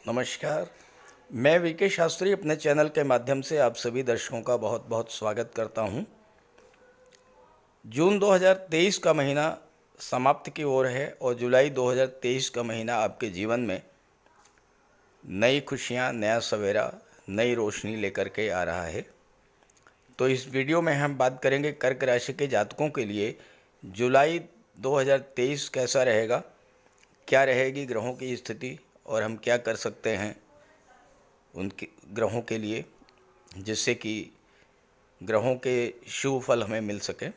नमस्कार। मैं वीके शास्त्री अपने चैनल के माध्यम से आप सभी दर्शकों का बहुत बहुत स्वागत करता हूं। जून 2023 का महीना समाप्ति की ओर है और जुलाई 2023 का महीना आपके जीवन में नई खुशियां, नया सवेरा, नई रोशनी लेकर के आ रहा है। तो इस वीडियो में हम बात करेंगे कर्क राशि के जातकों के लिए जुलाई 2023 कैसा रहेगा, क्या रहेगी ग्रहों की स्थिति और हम क्या कर सकते हैं उनके ग्रहों के लिए जिससे कि ग्रहों के शुभ फल हमें मिल सके।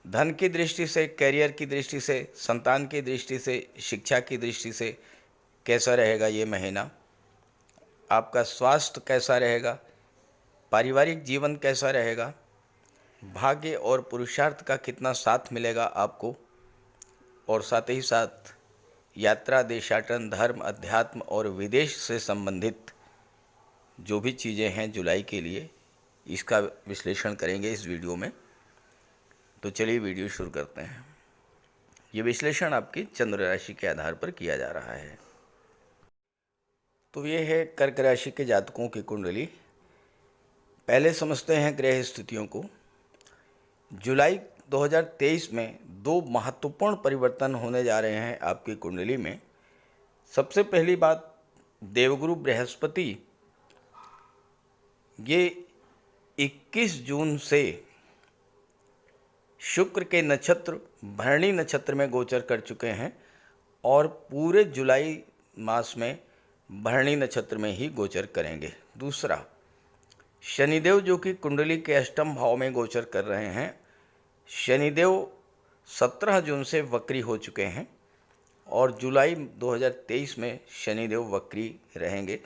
धन की दृष्टि से, कैरियर की दृष्टि से, संतान की दृष्टि से, शिक्षा की दृष्टि से कैसा रहेगा ये महीना, आपका स्वास्थ्य कैसा रहेगा, पारिवारिक जीवन कैसा रहेगा, भाग्य और पुरुषार्थ का कितना साथ मिलेगा आपको, और साथ ही साथ यात्रा, देशाटन, धर्म, अध्यात्म और विदेश से संबंधित जो भी चीज़ें हैं जुलाई के लिए, इसका विश्लेषण करेंगे इस वीडियो में। तो चलिए वीडियो शुरू करते हैं। ये विश्लेषण आपकी चंद्र राशि के आधार पर किया जा रहा है। तो ये है कर्क राशि के जातकों की कुंडली। पहले समझते हैं ग्रह स्थितियों को। जुलाई 2023 में दो महत्वपूर्ण परिवर्तन होने जा रहे हैं आपकी कुंडली में। सबसे पहली बात, देवगुरु बृहस्पति ये 21 जून से शुक्र के नक्षत्र भरणी नक्षत्र में गोचर कर चुके हैं और पूरे जुलाई मास में भरणी नक्षत्र में ही गोचर करेंगे। दूसरा, शनिदेव जो कि कुंडली के अष्टम भाव में गोचर कर रहे हैं। शनिदेव 17 जून से वक्री हो चुके हैं और जुलाई 2023 में शनिदेव वक्री रहेंगे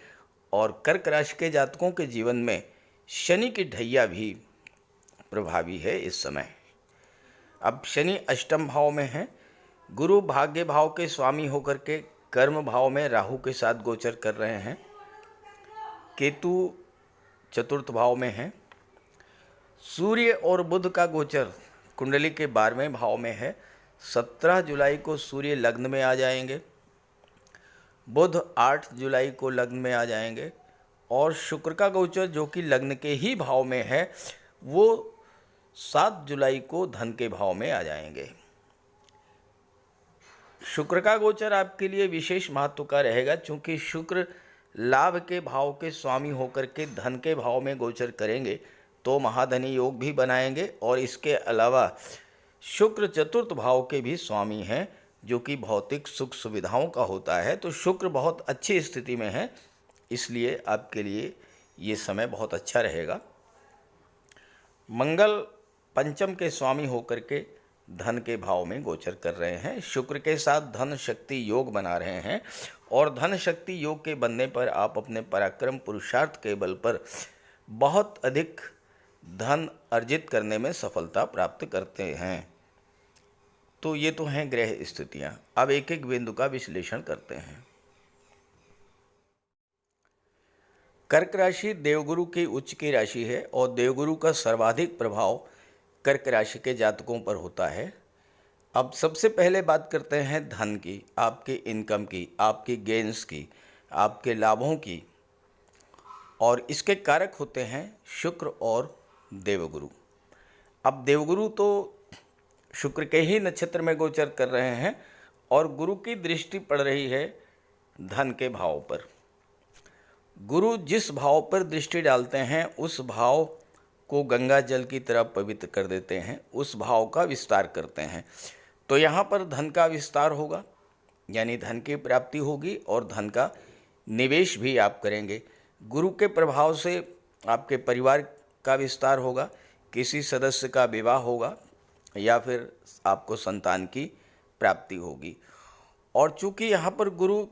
और कर्क राशि के जातकों के जीवन में शनि की ढैया भी प्रभावी है इस समय। अब शनि अष्टम भाव में है, गुरु भाग्य भाव के स्वामी होकर के कर्म भाव में राहु के साथ गोचर कर रहे हैं, केतु चतुर्थ भाव में है, सूर्य और बुध का गोचर कुंडली के 12वें भाव में है। 17 जुलाई को सूर्य लग्न में आ जाएंगे, बुध 8 जुलाई को लग्न में आ जाएंगे और शुक्र का गोचर जो कि लग्न के ही भाव में है वो 7 जुलाई को धन के भाव में आ जाएंगे। शुक्र का गोचर आपके लिए विशेष महत्व का रहेगा क्योंकि शुक्र लाभ के भाव के स्वामी होकर के धन के भाव में गोचर करेंगे तो महाधनी योग भी बनाएंगे और इसके अलावा शुक्र चतुर्थ भाव के भी स्वामी हैं जो कि भौतिक सुख सुविधाओं का होता है। तो शुक्र बहुत अच्छी स्थिति में है, इसलिए आपके लिए ये समय बहुत अच्छा रहेगा। मंगल पंचम के स्वामी होकर के धन के भाव में गोचर कर रहे हैं, शुक्र के साथ धन शक्ति योग बना रहे हैं और धन शक्ति योग के बनने पर आप अपने पराक्रम पुरुषार्थ के बल पर बहुत अधिक धन अर्जित करने में सफलता प्राप्त करते हैं। तो ये तो हैं ग्रह स्थितियां। अब एक एक बिंदु का विश्लेषण करते हैं। कर्क राशि देवगुरु की उच्च की राशि है और देवगुरु का सर्वाधिक प्रभाव कर्क राशि के जातकों पर होता है। अब सबसे पहले बात करते हैं धन की, आपकी इनकम की, आपकी गेन्स की, आपके लाभों की, और इसके कारक होते हैं शुक्र और देवगुरु। अब देवगुरु तो शुक्र के ही नक्षत्र में गोचर कर रहे हैं और गुरु की दृष्टि पड़ रही है धन के भाव पर। गुरु जिस भाव पर दृष्टि डालते हैं उस भाव को गंगा जल की तरह पवित्र कर देते हैं, उस भाव का विस्तार करते हैं। तो यहाँ पर धन का विस्तार होगा, यानी धन की प्राप्ति होगी और धन का निवेश भी आप करेंगे। गुरु के प्रभाव से आपके परिवार का विस्तार होगा, किसी सदस्य का विवाह होगा या फिर आपको संतान की प्राप्ति होगी। और चूंकि यहाँ पर गुरु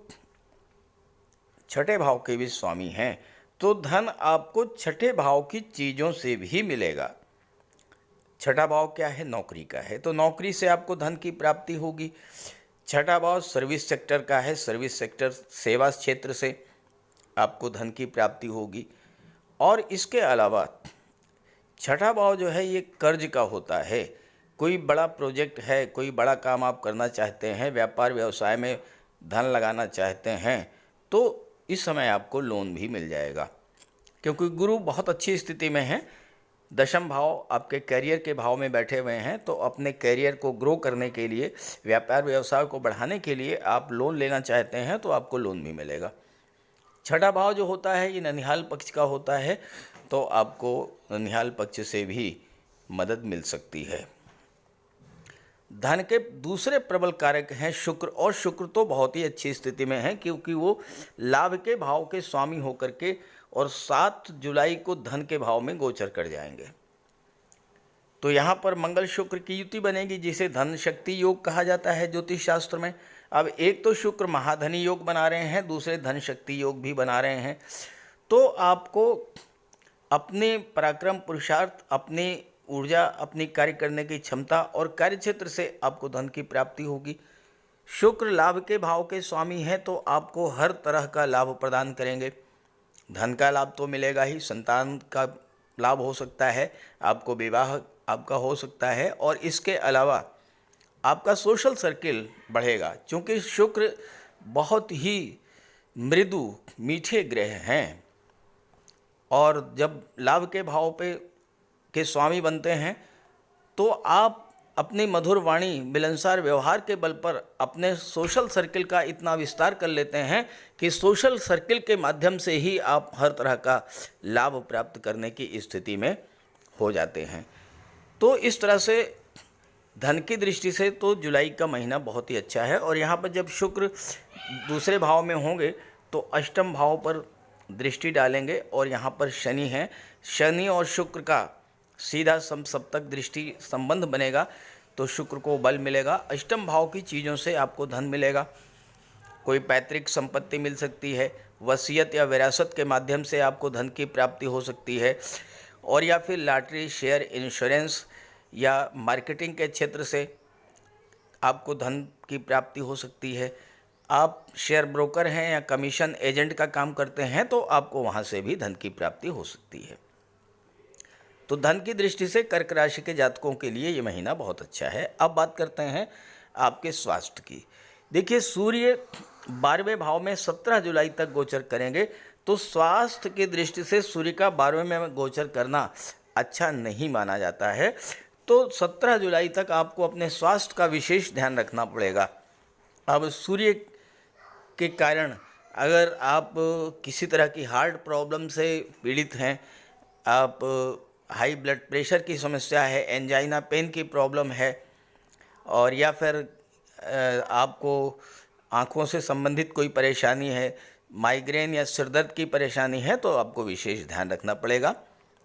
छठे भाव के भी स्वामी हैं तो धन आपको छठे भाव की चीज़ों से भी मिलेगा। छठा भाव क्या है? नौकरी का है, तो नौकरी से आपको धन की प्राप्ति होगी। छठा भाव सर्विस सेक्टर का है, सर्विस सेक्टर सेवा क्षेत्र से आपको धन की प्राप्ति होगी। और इसके अलावा छठा भाव जो है ये कर्ज का होता है। कोई बड़ा प्रोजेक्ट है, कोई बड़ा काम आप करना चाहते हैं, व्यापार व्यवसाय में धन लगाना चाहते हैं तो इस समय आपको लोन भी मिल जाएगा, क्योंकि गुरु बहुत अच्छी स्थिति में है। दशम भाव आपके करियर के भाव में बैठे हुए हैं, तो अपने करियर को ग्रो करने के लिए, व्यापार व्यवसाय को बढ़ाने के लिए आप लोन लेना चाहते हैं तो आपको लोन भी मिलेगा। छठा भाव जो होता है ये ननिहाल पक्ष का होता है, तो आपको ननिहाल पक्ष से भी मदद मिल सकती है। धन के दूसरे प्रबल कारक हैं शुक्र, और शुक्र तो बहुत ही अच्छी स्थिति में है, क्योंकि वो लाभ के भाव के स्वामी होकर के और 7 जुलाई को धन के भाव में गोचर कर जाएंगे। तो यहाँ पर मंगल शुक्र की युति बनेगी, जिसे धन शक्ति योग कहा जाता है ज्योतिष शास्त्र में। अब एक तो शुक्र महाधनी योग बना रहे हैं, दूसरे धन शक्ति योग भी बना रहे हैं, तो आपको अपने पराक्रम, पुरुषार्थ, अपनी ऊर्जा, अपनी कार्य करने की क्षमता और कार्यक्षेत्र से आपको धन की प्राप्ति होगी। शुक्र लाभ के भाव के स्वामी हैं, तो आपको हर तरह का लाभ प्रदान करेंगे। धन का लाभ तो मिलेगा ही, संतान का लाभ हो सकता है, आपको विवाह आपका हो सकता है, और इसके अलावा आपका सोशल सर्किल बढ़ेगा, क्योंकि शुक्र बहुत ही मृदु मीठे ग्रह हैं, और जब लाभ के भाव के स्वामी बनते हैं तो आप अपनी मधुर वाणी, मिलनसार व्यवहार के बल पर अपने सोशल सर्किल का इतना विस्तार कर लेते हैं कि सोशल सर्किल के माध्यम से ही आप हर तरह का लाभ प्राप्त करने की स्थिति में हो जाते हैं। तो इस तरह से धन की दृष्टि से तो जुलाई का महीना बहुत ही अच्छा है। और यहाँ पर जब शुक्र दूसरे भाव में होंगे तो अष्टम भाव पर दृष्टि डालेंगे, और यहाँ पर शनि है। शनि और शुक्र का सीधा समसप्तक दृष्टि संबंध बनेगा, तो शुक्र को बल मिलेगा। अष्टम भाव की चीज़ों से आपको धन मिलेगा, कोई पैतृक संपत्ति मिल सकती है, वसीयत या विरासत के माध्यम से आपको धन की प्राप्ति हो सकती है, और या फिर लॉटरी, शेयर, इंश्योरेंस या मार्केटिंग के क्षेत्र से आपको धन की प्राप्ति हो सकती है। आप शेयर ब्रोकर हैं या कमीशन एजेंट का काम करते हैं तो आपको वहाँ से भी धन की प्राप्ति हो सकती है। तो धन की दृष्टि से कर्क राशि के जातकों के लिए ये महीना बहुत अच्छा है। अब बात करते हैं आपके स्वास्थ्य की। देखिए, सूर्य 12वें भाव में 17 जुलाई तक गोचर करेंगे, तो स्वास्थ्य की दृष्टि से सूर्य का 12वें में गोचर करना अच्छा नहीं माना जाता है। तो 17 जुलाई तक आपको अपने स्वास्थ्य का विशेष ध्यान रखना पड़ेगा। अब सूर्य के कारण अगर आप किसी तरह की हार्ट प्रॉब्लम से पीड़ित हैं, आप हाई ब्लड प्रेशर की समस्या है, एंजाइना पेन की प्रॉब्लम है, और या फिर आपको आँखों से संबंधित कोई परेशानी है, माइग्रेन या सिरदर्द की परेशानी है, तो आपको विशेष ध्यान रखना पड़ेगा।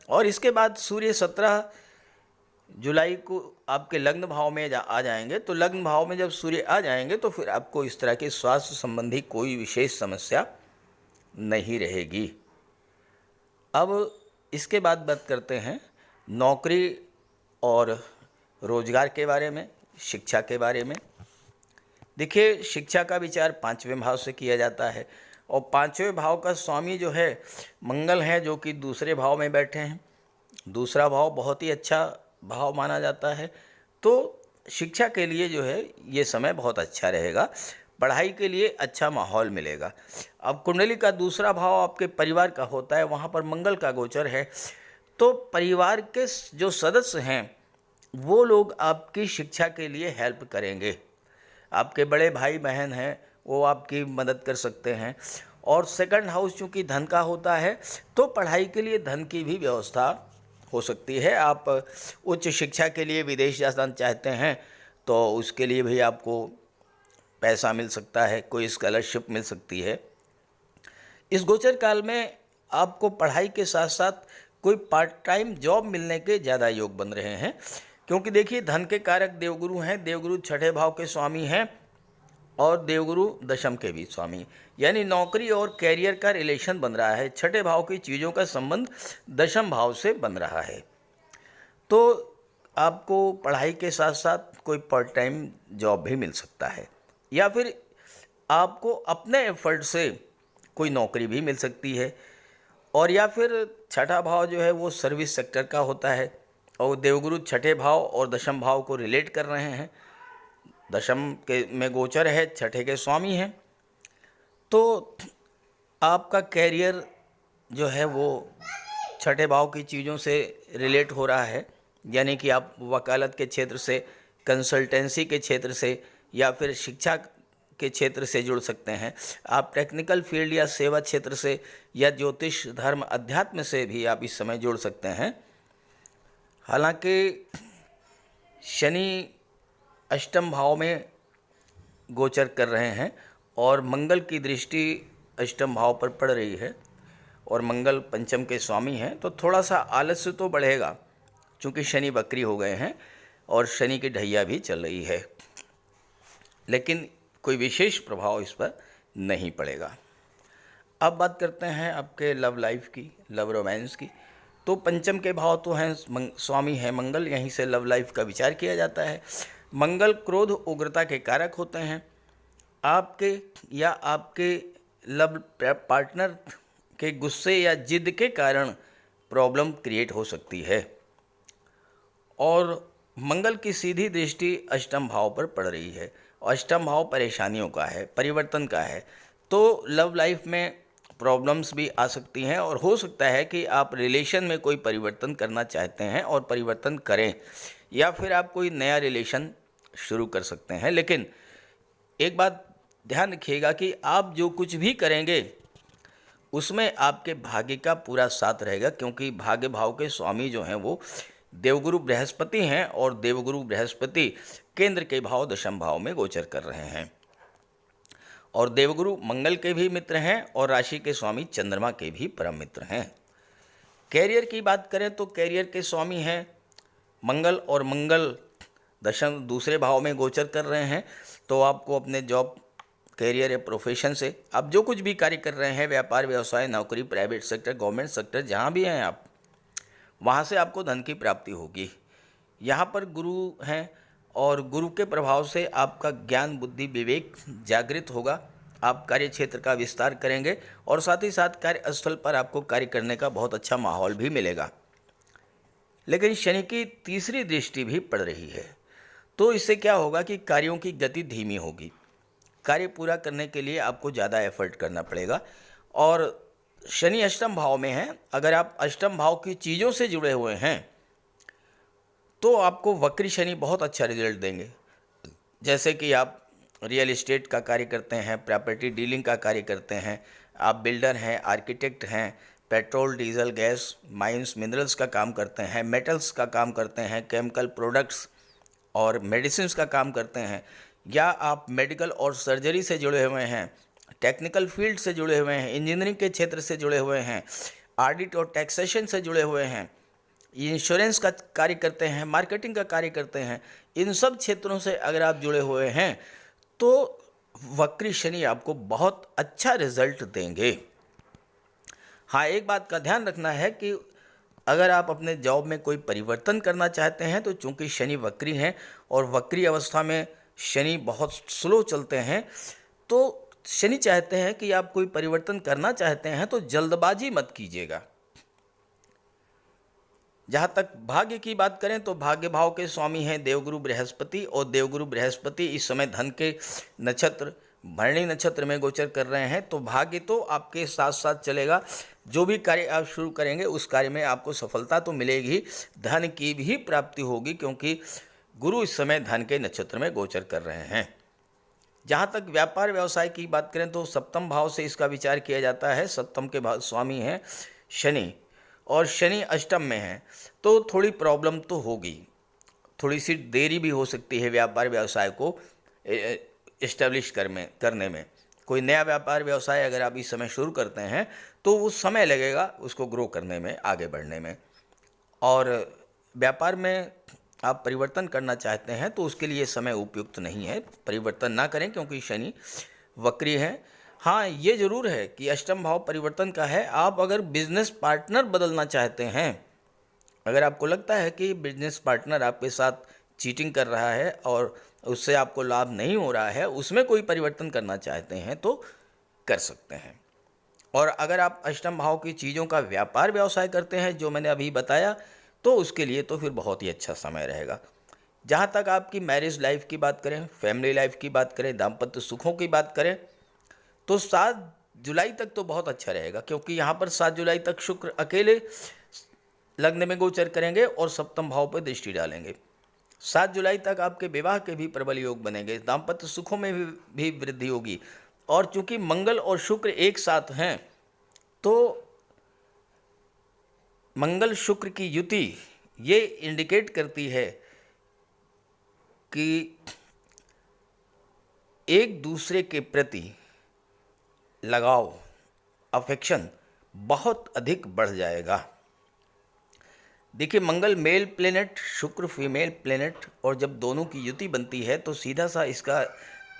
और इसके बाद सूर्य 17 जुलाई को आपके लग्न भाव में आ जाएंगे। तो लग्न भाव में जब सूर्य आ जाएंगे तो फिर आपको इस तरह की स्वास्थ्य संबंधी कोई विशेष समस्या नहीं रहेगी। अब इसके बाद बात करते हैं नौकरी और रोजगार के बारे में, शिक्षा के बारे में। देखिए, शिक्षा का विचार 5वें भाव से किया जाता है, और 5वें भाव का स्वामी जो है मंगल है, जो कि दूसरे भाव में बैठे हैं। दूसरा भाव बहुत ही अच्छा भाव माना जाता है, तो शिक्षा के लिए जो है ये समय बहुत अच्छा रहेगा, पढ़ाई के लिए अच्छा माहौल मिलेगा। अब कुंडली का दूसरा भाव आपके परिवार का होता है, वहाँ पर मंगल का गोचर है, तो परिवार के जो सदस्य हैं वो लोग आपकी शिक्षा के लिए हेल्प करेंगे। आपके बड़े भाई बहन हैं वो आपकी मदद कर सकते हैं। और सेकंड हाउस चूँकि धन का होता है, तो पढ़ाई के लिए धन की भी व्यवस्था हो सकती है। आप उच्च शिक्षा के लिए विदेश जाना चाहते हैं तो उसके लिए भी आपको पैसा मिल सकता है, कोई स्कॉलरशिप मिल सकती है। इस गोचर काल में आपको पढ़ाई के साथ साथ कोई पार्ट टाइम जॉब मिलने के ज़्यादा योग बन रहे हैं, क्योंकि देखिए धन के कारक देवगुरु हैं। देवगुरु 6ठे भाव के स्वामी हैं और देवगुरु दशम के भी स्वामी, यानी नौकरी और कैरियर का रिलेशन बन रहा है। 6ठे भाव की चीज़ों का संबंध दशम भाव से बन रहा है। तो आपको पढ़ाई के साथ साथ कोई पार्ट टाइम जॉब भी मिल सकता है, या फिर आपको अपने एफर्ट से कोई नौकरी भी मिल सकती है। और या फिर 6ठा भाव जो है वो सर्विस सेक्टर का होता है, और देवगुरु 6ठे भाव और दशम भाव को रिलेट कर रहे हैं। दशम के में गोचर है, 6ठे के स्वामी हैं। तो आपका कैरियर जो है वो छठे भाव की चीज़ों से रिलेट हो रहा है, यानी कि आप वकालत के क्षेत्र से, कंसल्टेंसी के क्षेत्र से या फिर शिक्षा के क्षेत्र से जुड़ सकते हैं। आप टेक्निकल फील्ड या सेवा क्षेत्र से या ज्योतिष, धर्म, अध्यात्म से भी आप इस समय जुड़ सकते हैं। हालांकि शनि अष्टम भाव में गोचर कर रहे हैं और मंगल की दृष्टि अष्टम भाव पर पड़ रही है और मंगल पंचम के स्वामी हैं, तो थोड़ा सा आलस्य तो बढ़ेगा क्योंकि शनि वक्री हो गए हैं और शनि की ढैया भी चल रही है, लेकिन कोई विशेष प्रभाव इस पर नहीं पड़ेगा। अब बात करते हैं आपके लव लाइफ की, लव रोमांस की। तो पंचम के भाव तो हैं, स्वामी हैं मंगल, यहीं से लव लाइफ का विचार किया जाता है। मंगल क्रोध उग्रता के कारक होते हैं। आपके या आपके लव पार्टनर के गुस्से या जिद के कारण प्रॉब्लम क्रिएट हो सकती है। और मंगल की सीधी दृष्टि अष्टम भाव पर पड़ रही है। अष्टम भाव परेशानियों का है, परिवर्तन का है, तो लव लाइफ में प्रॉब्लम्स भी आ सकती हैं और हो सकता है कि आप रिलेशन में कोई परिवर्तन करना चाहते हैं और परिवर्तन करें, या फिर आप कोई नया रिलेशन शुरू कर सकते हैं। लेकिन एक बात ध्यान रखिएगा कि आप जो कुछ भी करेंगे उसमें आपके भाग्य का पूरा साथ रहेगा, क्योंकि भाग्य भाव के स्वामी जो हैं वो देवगुरु बृहस्पति हैं और देवगुरु बृहस्पति केंद्र के भाव दशम भाव में गोचर कर रहे हैं और देवगुरु मंगल के भी मित्र हैं और राशि के स्वामी चंद्रमा के भी परम मित्र हैं। कैरियर की बात करें तो कैरियर के स्वामी हैं मंगल और मंगल दशम दूसरे भाव में गोचर कर रहे हैं। तो आपको अपने जॉब, कैरियर या प्रोफेशन से आप जो कुछ भी कार्य कर रहे हैं, व्यापार, व्यवसाय, नौकरी, प्राइवेट सेक्टर, गवर्नमेंट सेक्टर, जहाँ भी हैं आप, वहाँ से आपको धन की प्राप्ति होगी। यहाँ पर गुरु हैं और गुरु के प्रभाव से आपका ज्ञान, बुद्धि, विवेक जागृत होगा। आप कार्य क्षेत्र का विस्तार करेंगे और साथ ही साथ कार्यस्थल पर आपको कार्य करने का बहुत अच्छा माहौल भी मिलेगा। लेकिन शनि की तीसरी दृष्टि भी पड़ रही है, तो इससे क्या होगा कि कार्यों की गति धीमी होगी। कार्य पूरा करने के लिए आपको ज़्यादा एफर्ट करना पड़ेगा। और शनि अष्टम भाव में है, अगर आप अष्टम भाव की चीज़ों से जुड़े हुए हैं तो आपको वक्री शनि बहुत अच्छा रिजल्ट देंगे। जैसे कि आप रियल एस्टेट का कार्य करते हैं, प्रॉपर्टी डीलिंग का कार्य करते हैं, आप बिल्डर हैं, आर्किटेक्ट हैं, petrol, diesel, gas, mines, minerals का काम करते हैं, मेटल्स का काम करते हैं, केमिकल प्रोडक्ट्स और मेडिसिन्स का काम करते हैं, या आप मेडिकल और सर्जरी से जुड़े हुए हैं, टेक्निकल फील्ड से जुड़े हुए हैं, इंजीनियरिंग के क्षेत्र से जुड़े हुए हैं, ऑडिट और टैक्सेशन से जुड़े हुए हैं, इंश्योरेंस का कार्य करते हैं, मार्केटिंग का कार्य करते हैं, इन सब क्षेत्रों से अगर आप जुड़े हुए हैं तो वक्री शनि आपको बहुत अच्छा रिजल्ट देंगे। हाँ, एक बात का ध्यान रखना है कि अगर आप अपने जॉब में कोई परिवर्तन करना चाहते हैं तो चूंकि शनि वक्री हैं और वक्री अवस्था में शनि बहुत स्लो चलते हैं, तो शनि चाहते हैं कि आप कोई परिवर्तन करना चाहते हैं तो जल्दबाजी मत कीजिएगा। जहाँ तक भाग्य की बात करें तो भाग्य भाव के स्वामी हैं देवगुरु बृहस्पति और देवगुरु बृहस्पति इस समय धन के नक्षत्र भरणी नक्षत्र में गोचर कर रहे हैं। तो भाग्य तो आपके साथ साथ चलेगा, जो भी कार्य आप शुरू करेंगे उस कार्य में आपको सफलता तो मिलेगी, धन की भी प्राप्ति होगी, क्योंकि गुरु इस समय धन के नक्षत्र में गोचर कर रहे हैं। जहाँ तक व्यापार व्यवसाय की बात करें तो सप्तम भाव से इसका विचार किया जाता है। सप्तम के स्वामी हैं शनि और शनि अष्टम में है, तो थोड़ी प्रॉब्लम तो होगी, थोड़ी सी देरी भी हो सकती है व्यापार व्यवसाय को इस्टेब्लिश करने में। कोई नया व्यापार व्यवसाय अगर आप इस समय शुरू करते हैं तो वो समय लगेगा उसको ग्रो करने में, आगे बढ़ने में। और व्यापार में आप परिवर्तन करना चाहते हैं तो उसके लिए समय उपयुक्त नहीं है, परिवर्तन ना करें क्योंकि शनि वक्री है। हाँ, ये ज़रूर है कि अष्टम भाव परिवर्तन का है। आप अगर बिजनेस पार्टनर बदलना चाहते हैं, अगर आपको लगता है कि बिजनेस पार्टनर आपके साथ चीटिंग कर रहा है और उससे आपको लाभ नहीं हो रहा है, उसमें कोई परिवर्तन करना चाहते हैं तो कर सकते हैं। और अगर आप अष्टम भाव की चीज़ों का व्यापार व्यवसाय करते हैं, जो मैंने अभी बताया, तो उसके लिए तो फिर बहुत ही अच्छा समय रहेगा। जहाँ तक आपकी मैरिज लाइफ की बात करें, फैमिली लाइफ की बात करें, दाम्पत्य सुखों की बात करें, तो साथ जुलाई तक तो बहुत अच्छा रहेगा, क्योंकि यहाँ पर 7 जुलाई तक शुक्र अकेले लग्न में गोचर करेंगे और सप्तम भाव पर दृष्टि डालेंगे। 7 जुलाई तक आपके विवाह के भी प्रबल योग बनेंगे, दाम्पत्य सुखों में भी वृद्धि होगी। और चूंकि मंगल और शुक्र एक साथ हैं, तो मंगल शुक्र की युति ये इंडिकेट करती है कि एक दूसरे के प्रति लगाव, अफेक्शन बहुत अधिक बढ़ जाएगा। देखिए, मंगल मेल प्लेनेट, शुक्र फीमेल प्लेनेट, और जब दोनों की युति बनती है तो सीधा सा इसका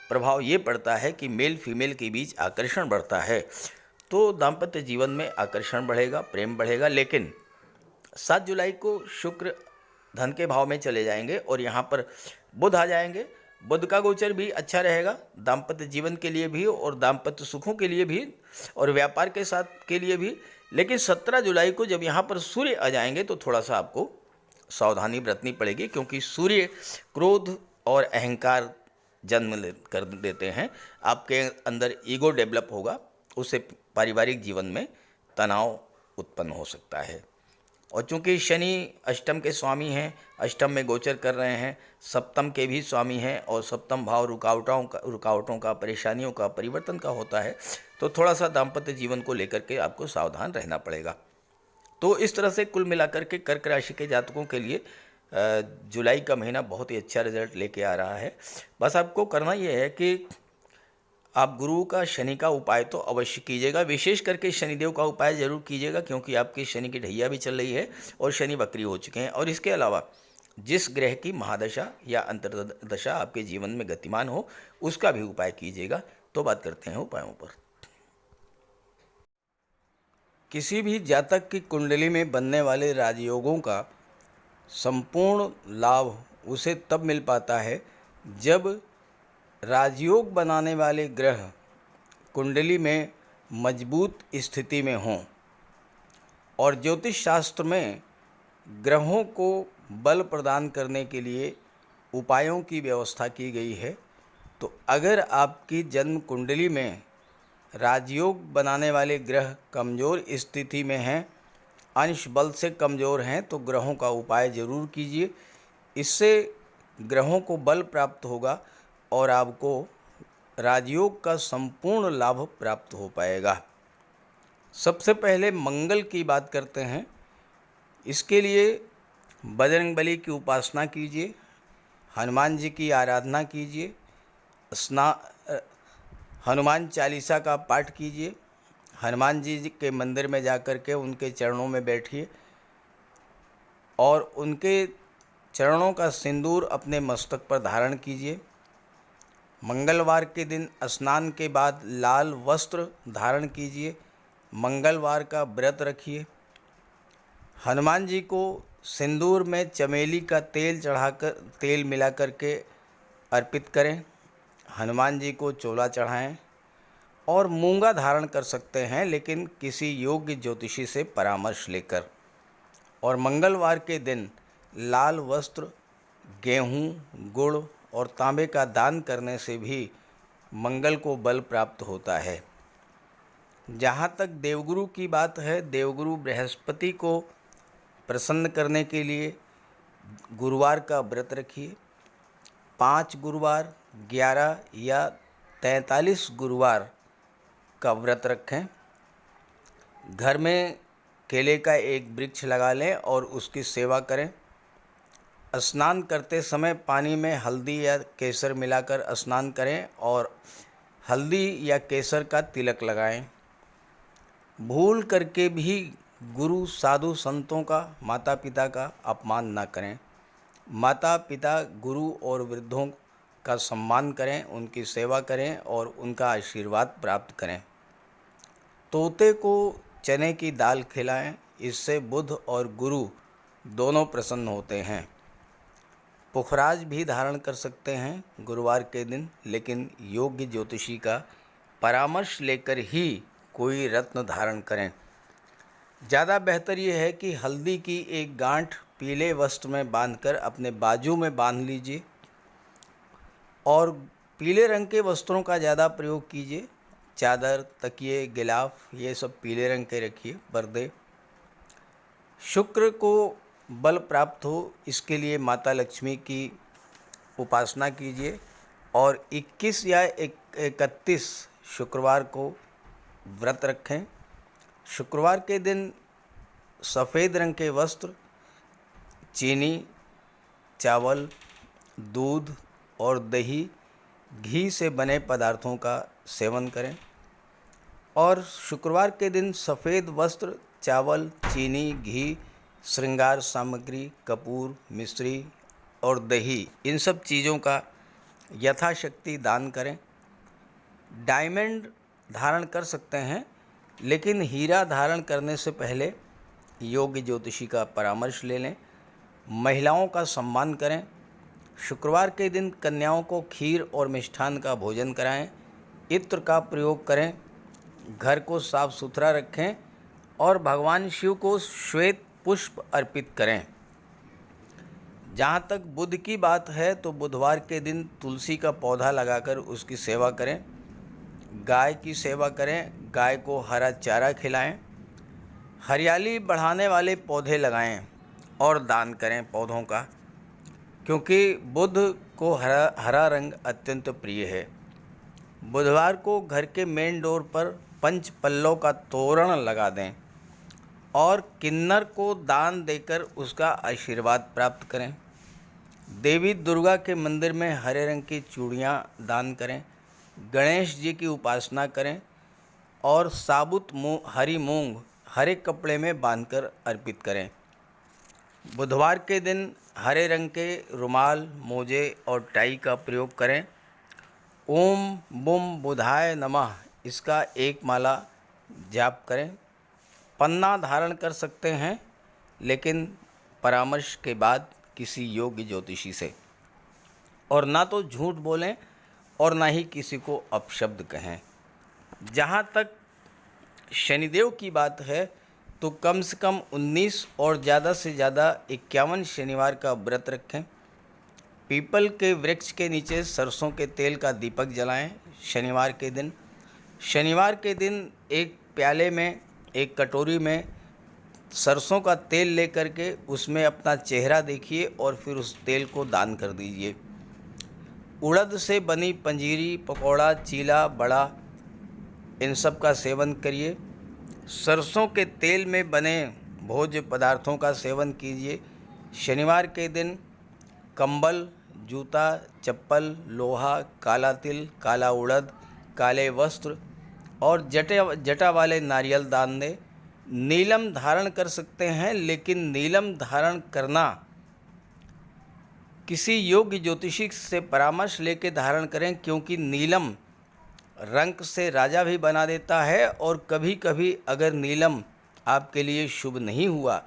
प्रभाव ये पड़ता है कि मेल फीमेल के बीच आकर्षण बढ़ता है। तो दाम्पत्य जीवन में आकर्षण बढ़ेगा, प्रेम बढ़ेगा। लेकिन 7 जुलाई को शुक्र धन के भाव में चले जाएंगे और यहाँ पर बुध आ जाएंगे। बुध का गोचर भी अच्छा रहेगा दाम्पत्य जीवन के लिए भी और दाम्पत्य सुखों के लिए भी और व्यापार के साथ के लिए भी। लेकिन 17 जुलाई को जब यहाँ पर सूर्य आ जाएंगे तो थोड़ा सा आपको सावधानी बरतनी पड़ेगी, क्योंकि सूर्य क्रोध और अहंकार जन्म कर देते हैं। आपके अंदर ईगो डेवलप होगा, उससे पारिवारिक जीवन में तनाव उत्पन्न हो सकता है। और चूंकि शनि अष्टम के स्वामी हैं, अष्टम में गोचर कर रहे हैं, सप्तम के भी स्वामी हैं और सप्तम भाव रुकावटों का परेशानियों का परिवर्तन का होता है, तो थोड़ा सा दाम्पत्य जीवन को लेकर के आपको सावधान रहना पड़ेगा। तो इस तरह से कुल मिलाकर के कर्क राशि के जातकों के लिए जुलाई का महीना बहुत ही अच्छा रिजल्ट लेके आ रहा है। बस आपको करना ये है कि आप गुरु का शनि का उपाय तो अवश्य कीजिएगा, विशेष करके शनिदेव का उपाय जरूर कीजिएगा, क्योंकि आपकी शनि की ढैया भी चल रही है और शनि वक्री हो चुके हैं। और इसके अलावा जिस ग्रह की महादशा या अंतर्दशा आपके जीवन में गतिमान हो उसका भी उपाय कीजिएगा। तो बात करते हैं उपायों पर। किसी भी जातक की कुंडली में बनने वाले राजयोगों का संपूर्ण लाभ उसे तब मिल पाता है जब राजयोग बनाने वाले ग्रह कुंडली में मजबूत स्थिति में हों। और ज्योतिष शास्त्र में ग्रहों को बल प्रदान करने के लिए उपायों की व्यवस्था की गई है। तो अगर आपकी जन्म कुंडली में राजयोग बनाने वाले ग्रह कमज़ोर स्थिति में हैं, अंश बल से कमज़ोर हैं, तो ग्रहों का उपाय ज़रूर कीजिए। इससे ग्रहों को बल प्राप्त होगा और आपको राजयोग का संपूर्ण लाभ प्राप्त हो पाएगा। सबसे पहले मंगल की बात करते हैं। इसके लिए बजरंगबली की उपासना कीजिए, हनुमान जी की आराधना कीजिए, हनुमान चालीसा का पाठ कीजिए, हनुमान जी के मंदिर में जाकर के उनके चरणों में बैठिए और उनके चरणों का सिंदूर अपने मस्तक पर धारण कीजिए। मंगलवार के दिन स्नान के बाद लाल वस्त्र धारण कीजिए, मंगलवार का व्रत रखिए। हनुमान जी को सिंदूर में चमेली का तेल मिलाकर के अर्पित करें। हनुमान जी को चोला चढ़ाएं और मूंगा धारण कर सकते हैं, लेकिन किसी योग्य ज्योतिषी से परामर्श लेकर। और मंगलवार के दिन लाल वस्त्र, गेहूँ, गुड़ और तांबे का दान करने से भी मंगल को बल प्राप्त होता है। जहाँ तक देवगुरु की बात है, देवगुरु बृहस्पति को प्रसन्न करने के लिए गुरुवार का व्रत रखिए। 5 गुरुवार, 11 या 43 गुरुवार का व्रत रखें। घर में केले का एक वृक्ष लगा लें और उसकी सेवा करें। स्नान करते समय पानी में हल्दी या केसर मिलाकर स्नान करें और हल्दी या केसर का तिलक लगाएं। भूल करके भी गुरु, साधु, संतों का, माता पिता का अपमान ना करें। माता पिता, गुरु और वृद्धों का सम्मान करें, उनकी सेवा करें और उनका आशीर्वाद प्राप्त करें। तोते को चने की दाल खिलाएं, इससे बुध और गुरु दोनों प्रसन्न होते हैं। पुखराज भी धारण कर सकते हैं गुरुवार के दिन, लेकिन योग्य ज्योतिषी का परामर्श लेकर ही कोई रत्न धारण करें। ज़्यादा बेहतर ये है कि हल्दी की एक गांठ पीले वस्त्र में बांधकर अपने बाजू में बांध लीजिए और पीले रंग के वस्त्रों का ज़्यादा प्रयोग कीजिए। चादर, तकिए, गिलाफ ये सब पीले रंग के रखिए, पर्दे। शुक्र को बल प्राप्त हो इसके लिए माता लक्ष्मी की उपासना कीजिए और 21 या 31 शुक्रवार को व्रत रखें। शुक्रवार के दिन सफ़ेद रंग के वस्त्र, चीनी, चावल, दूध और दही, घी से बने पदार्थों का सेवन करें। और शुक्रवार के दिन सफ़ेद वस्त्र, चावल, चीनी, घी, श्रृंगार सामग्री, कपूर, मिश्री और दही, इन सब चीज़ों का यथाशक्ति दान करें। डायमंड धारण कर सकते हैं, लेकिन हीरा धारण करने से पहले योग्य ज्योतिषी का परामर्श ले लें। महिलाओं का सम्मान करें। शुक्रवार के दिन कन्याओं को खीर और मिष्ठान का भोजन कराएं। इत्र का प्रयोग करें। घर को साफ सुथरा रखें और भगवान शिव को श्वेत पुष्प अर्पित करें। जहाँ तक बुध की बात है तो बुधवार के दिन तुलसी का पौधा लगाकर उसकी सेवा करें। गाय की सेवा करें। गाय को हरा चारा खिलाएं। हरियाली बढ़ाने वाले पौधे लगाएं और दान करें पौधों का, क्योंकि बुध को हरा रंग अत्यंत प्रिय है। बुधवार को घर के मेन डोर पर पंच पल्लव का तोरण लगा दें और किन्नर को दान देकर उसका आशीर्वाद प्राप्त करें। देवी दुर्गा के मंदिर में हरे रंग की चूड़ियाँ दान करें। गणेश जी की उपासना करें और साबुत हरी मूंग हरे कपड़े में बांधकर अर्पित करें। बुधवार के दिन हरे रंग के रुमाल, मोजे और टाई का प्रयोग करें। ओम बुम बुधाय नमः इसका एक माला जाप करें। पन्ना धारण कर सकते हैं, लेकिन परामर्श के बाद किसी योग्य ज्योतिषी से। और ना तो झूठ बोलें और ना ही किसी को अपशब्द कहें। जहाँ तक शनिदेव की बात है तो कम से कम 19 और ज़्यादा से ज़्यादा 51 शनिवार का व्रत रखें। पीपल के वृक्ष के नीचे सरसों के तेल का दीपक जलाएं शनिवार के दिन। शनिवार के दिन एक प्याले में, एक कटोरी में सरसों का तेल लेकर के उसमें अपना चेहरा देखिए और फिर उस तेल को दान कर दीजिए। उड़द से बनी पंजीरी, पकौड़ा, चीला, बड़ा, इन सब का सेवन करिए। सरसों के तेल में बने भोज्य पदार्थों का सेवन कीजिए। शनिवार के दिन कंबल, जूता, चप्पल, लोहा, काला तिल, काला उड़द, काले वस्त्र और जटा वाले नारियल दान दें। नीलम धारण कर सकते हैं, लेकिन नीलम धारण करना किसी योग्य ज्योतिषी से परामर्श लेकर धारण करें, क्योंकि नीलम रंग से राजा भी बना देता है और कभी कभी अगर नीलम आपके लिए शुभ नहीं हुआ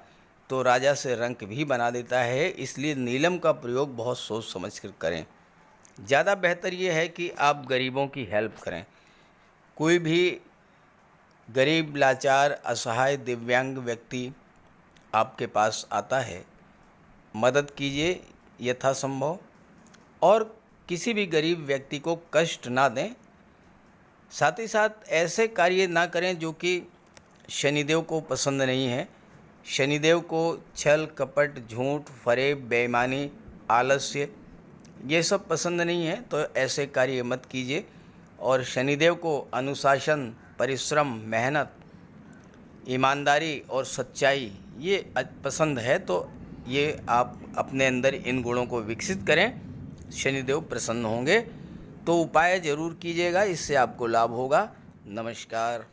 तो राजा से रंक भी बना देता है। इसलिए नीलम का प्रयोग बहुत सोच समझ कर करें। ज़्यादा बेहतर ये है कि आप गरीबों की हेल्प करें। कोई भी गरीब, लाचार, असहाय, दिव्यांग व्यक्ति आपके पास आता है, मदद कीजिए यथासंभव और किसी भी गरीब व्यक्ति को कष्ट ना दें। साथ ही साथ ऐसे कार्य ना करें जो कि शनिदेव को पसंद नहीं है। शनिदेव को छल, कपट, झूठ, फरेब, बेईमानी, आलस्य ये सब पसंद नहीं है, तो ऐसे कार्य मत कीजिए। और शनिदेव को अनुशासन, परिश्रम, मेहनत, ईमानदारी और सच्चाई ये पसंद है, तो ये आप अपने अंदर इन गुणों को विकसित करें। शनिदेव प्रसन्न होंगे। तो उपाय ज़रूर कीजिएगा, इससे आपको लाभ होगा। नमस्कार।